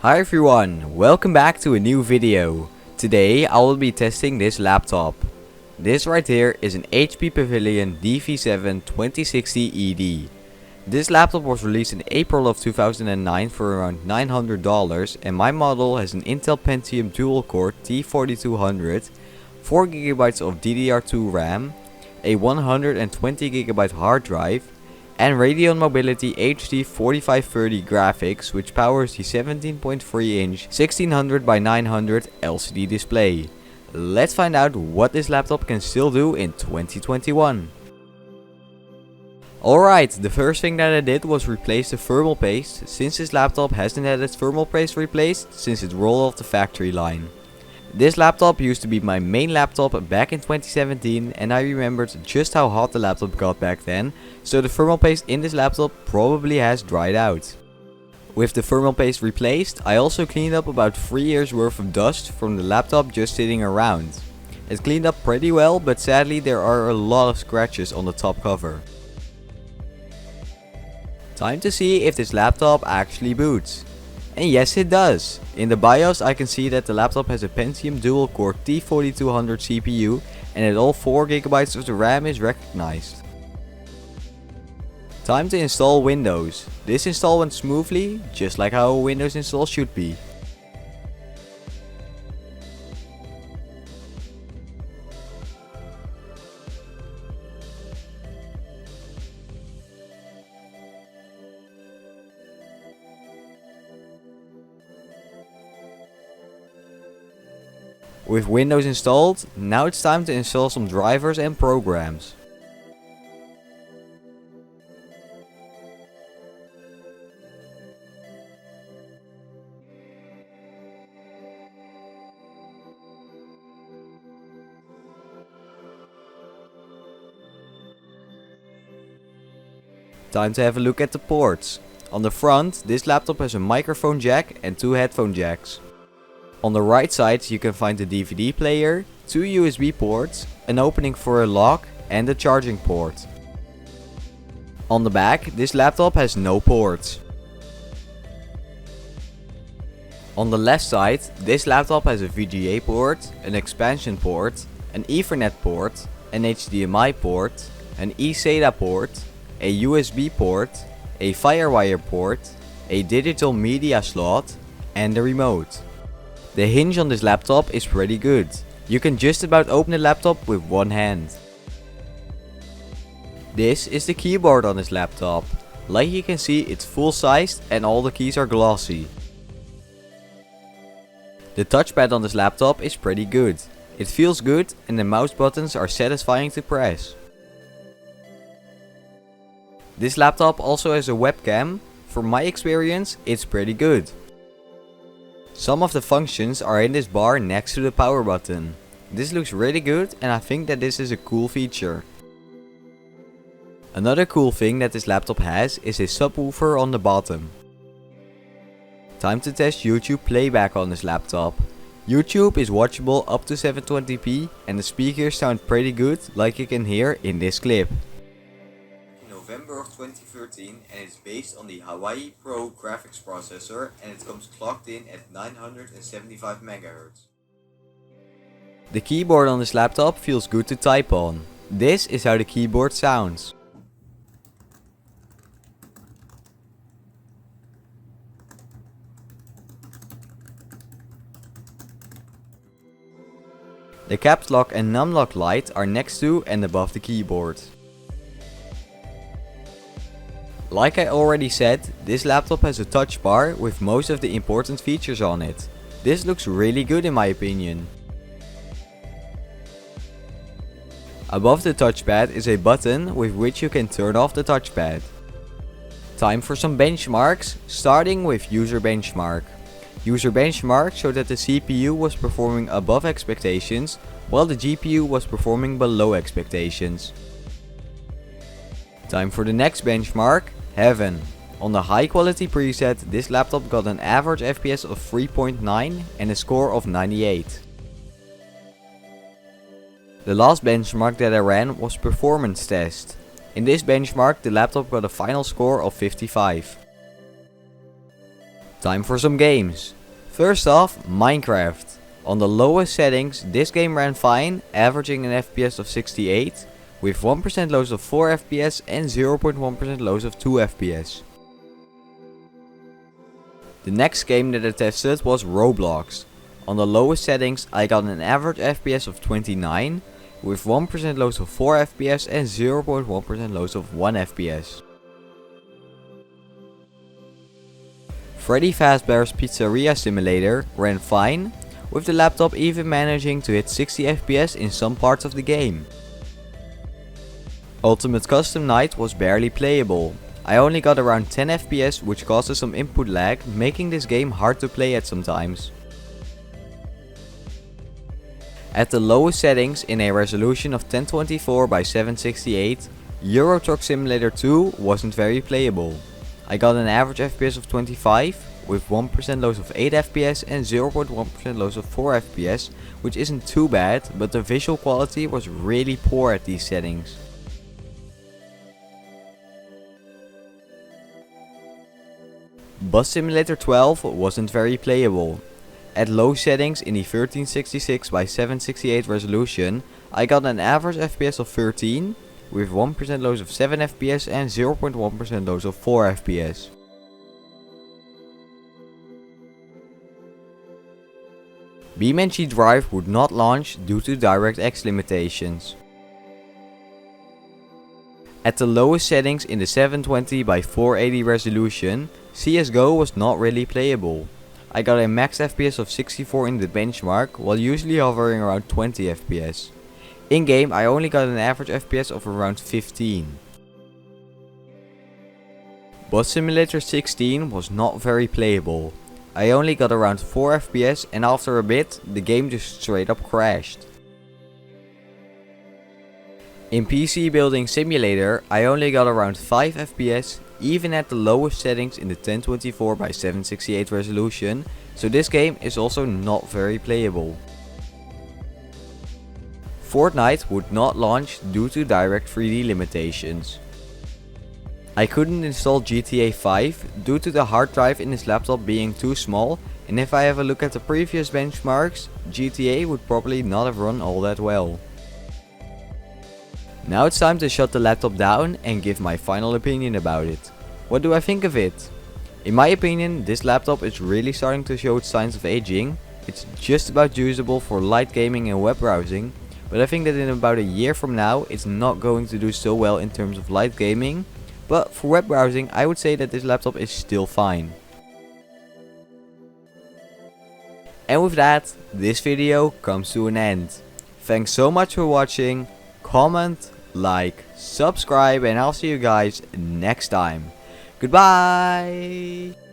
Hi everyone, welcome back to a new video. Today I will be testing this laptop. This right here is an HP Pavillion DV7 2060 ED. This laptop was released in April of 2009 for around $900 and my model has an Intel Pentium dual core T4200, 4GB of DDR2 RAM, a 120GB hard drive, and Radeon Mobility HD 4530 graphics, which powers the 17.3-inch 1600 by 900 LCD display. Let's find out what this laptop can still do in 2021. Alright, the first thing that I did was replace the thermal paste, since this laptop hasn't had its thermal paste replaced since it rolled off the factory line. This laptop used to be my main laptop back in 2017 and I remembered just how hot the laptop got back then, so the thermal paste in this laptop probably has dried out. With the thermal paste replaced, I also cleaned up about 3 years worth of dust from the laptop just sitting around. It cleaned up pretty well, but sadly there are a lot of scratches on the top cover. Time to see if this laptop actually boots. And yes, it does. In the BIOS I can see that the laptop has a Pentium dual core T4200 CPU and that all 4GB of the RAM is recognized. Time to install Windows. This install went smoothly, just like how a Windows install should be. With Windows installed, now it's time to install some drivers and programs. Time to have a look at the ports. On the front, this laptop has a microphone jack and 2 headphone jacks. On the right side you can find the DVD player, 2 USB ports, an opening for a lock and a charging port. On the back, this laptop has no ports. On the left side, this laptop has a VGA port, an expansion port, an Ethernet port, an HDMI port, an eSATA port, a USB port, a Firewire port, a digital media slot, and a remote. The hinge on this laptop is pretty good. You can just about open the laptop with one hand. This is the keyboard on this laptop. Like you can see, it's full sized and all the keys are glossy. The touchpad on this laptop is pretty good. It feels good and the mouse buttons are satisfying to press. This laptop also has a webcam. From my experience, it's pretty good. Some of the functions are in this bar next to the power button. This looks really good and I think that this is a cool feature. Another cool thing that this laptop has is a subwoofer on the bottom. Time to test YouTube playback on this laptop. YouTube is watchable up to 720p and the speakers sound pretty good, like you can hear in this clip. November of 2013 and it's based on the Hawaii Pro graphics processor and it comes clocked in at 975 MHz. The keyboard on this laptop feels good to type on. This is how the keyboard sounds. The caps lock and numlock light are next to and above the keyboard. Like I already said, this laptop has a touch bar with most of the important features on it. This looks really good in my opinion. Above the touchpad is a button with which you can turn off the touchpad. Time for some benchmarks, starting with Userbenchmark. Userbenchmark showed that the CPU was performing above expectations, while the GPU was performing below expectations. Time for the next benchmark, Heaven. On the high quality preset, this laptop got an average FPS of 3.9 and a score of 98. The last benchmark that I ran was PerformanceTest. In this benchmark the laptop got a final score of 55. Time for some games. First off, Minecraft. On the lowest settings, this game ran fine, averaging an FPS of 68, with 1% lows of 4 FPS and 0.1% lows of 2 FPS. The next game that I tested was Roblox. On the lowest settings, I got an average FPS of 29, with 1% lows of 4 FPS and 0.1% lows of 1 FPS. Freddy Fazbears Pizzeria Simulator ran fine, with the laptop even managing to hit 60 FPS in some parts of the game. Ultimate Custom Night was barely playable. I only got around 10 FPS, which causes some input lag, making this game hard to play at sometimes. At the lowest settings, in a resolution of 1024 by 768, Euro Truck Simulator 2 wasn't very playable. I got an average FPS of 25, with 1% lows of 8 FPS and 0.1% lows of 4 FPS, which isn't too bad, but the visual quality was really poor at these settings. Bus Simulator 12 wasn't very playable. At low settings in the 1366 by 768 resolution, I got an average FPS of 13, with 1% lows of 7 FPS and 0.1% lows of 4 FPS. BeamNG Drive would not launch due to DirectX limitations. At the lowest settings in the 720 by 480 resolution, CSGO was not really playable. I got a max FPS of 64 in the benchmark, while usually hovering around 20 FPS. In game, I only got an average FPS of around 15. Bus Simulator 16 was not very playable. I only got around 4 FPS, and after a bit, the game just straight up crashed. In PC Building Simulator, I only got around 5 FPS, even at the lowest settings in the 1024 by 768 resolution, so this game is also not very playable. Fortnite would not launch due to direct 3D limitations. I couldn't install GTA 5 due to the hard drive in this laptop being too small, and if I have a look at the previous benchmarks, GTA would probably not have run all that well. Now it's time to shut the laptop down and give my final opinion about it. What do I think of it? In my opinion, this laptop is really starting to show its signs of aging. It's just about usable for light gaming and web browsing, but I think that in about a year from now it's not going to do so well in terms of light gaming, but for web browsing I would say that this laptop is still fine. And with that, this video comes to an end. Thanks so much for watching. Comment, like, subscribe, and I'll see you guys next time. Goodbye!